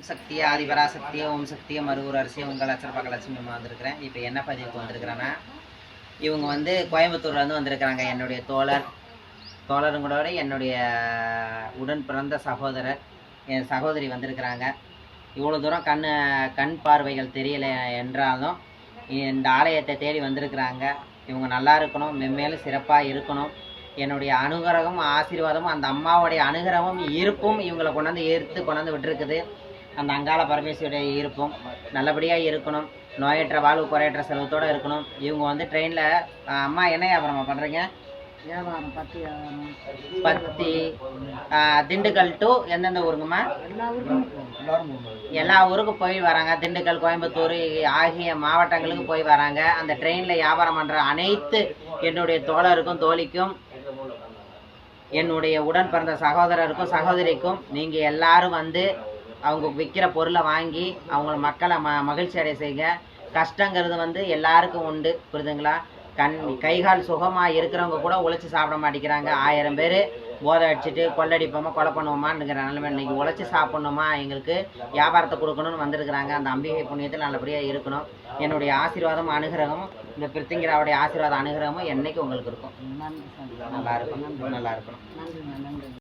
சக்தியே ஆதிபராசக்தியே ஓம் சக்தியே மருகூர் அரசியே உங்கள் அச்சரப்பாக்க லட்சுமி வந்திருக்கிறேன். இப்போ என்ன பதிவுக்கு வந்திருக்கிறேன்னா, இவங்க வந்து கோயம்புத்தூர்லேருந்து வந்திருக்கிறாங்க. என்னுடைய தோழரும் கூட என்னுடைய உடன் பிறந்த சகோதரர், என் சகோதரி வந்திருக்கிறாங்க. இவ்வளோ தூரம் கண் பார்வைகள் தெரியல என்றாலும் இந்த ஆலயத்தை தேடி வந்திருக்கிறாங்க. இவங்க நல்லா இருக்கணும், மென்மேலும் சிறப்பாக இருக்கணும். என்னுடைய அனுகிரகமும் ஆசீர்வாதமும் அந்த அம்மாவுடைய அனுகிரகமும் இருப்பும் இவங்களை கொண்டாந்து விட்டுருக்குது. அந்த அங்காள பரமேஸ்வரியுடைய இருப்பும் நல்லபடியாக இருக்கணும். நோயற்ற வாழ்வு குறையற்ற செல்வத்தோடு இருக்கணும். இவங்க வந்து ட்ரெயினில் அம்மா என்ன வியாபாரமாக பண்ணுறீங்க? வியாபாரம் பத்தி திண்டுக்கல் டு எந்தெந்த ஊருங்கம்மா? எல்லா ஊருக்கும் போய் வராங்க. திண்டுக்கல், கோயம்புத்தூர் ஆகிய மாவட்டங்களுக்கு போய் வராங்க. அந்த ட்ரெயினில் வியாபாரம் பண்ணுற அனைத்து என்னுடைய தோழருக்கும் தோழிக்கும், என்னுடைய உடன் பிறந்த சகோதரருக்கும் சகோதரிக்கும் நீங்கள் எல்லாரும் வந்து அவங்க விற்கிற பொருளை வாங்கி அவங்க மக்களை மகிழ்ச்சி அடைய செய்யுங்க. கஷ்டங்கிறது வந்து எல்லாருக்கும் உண்டு, புரியுதுங்களா? கைகால் சுகமாக இருக்கிறவங்க கூட உழைச்சி சாப்பிட மாட்டேங்கிறாங்க. 1000 பேர் போதை அடிச்சுட்டு கொள்ளடிப்போமா கொலை பண்ணுவோமான்னுங்கிற நிலைமை. இன்றைக்கி உழைச்சி சாப்பிட்ணுமா, எங்களுக்கு வியாபாரத்தை கொடுக்கணும்னு வந்திருக்கிறாங்க. அந்த அம்பிகை புண்ணியத்தில் நல்லபடியாக இருக்கணும். என்னுடைய ஆசீர்வாதம் அனுகிரகமும் இந்த பிரித்திங்கராவுடைய ஆசீர்வாத அனுகிரகமும் என்னைக்கு உங்களுக்கு இருக்கும். நல்லா இருக்கணும்.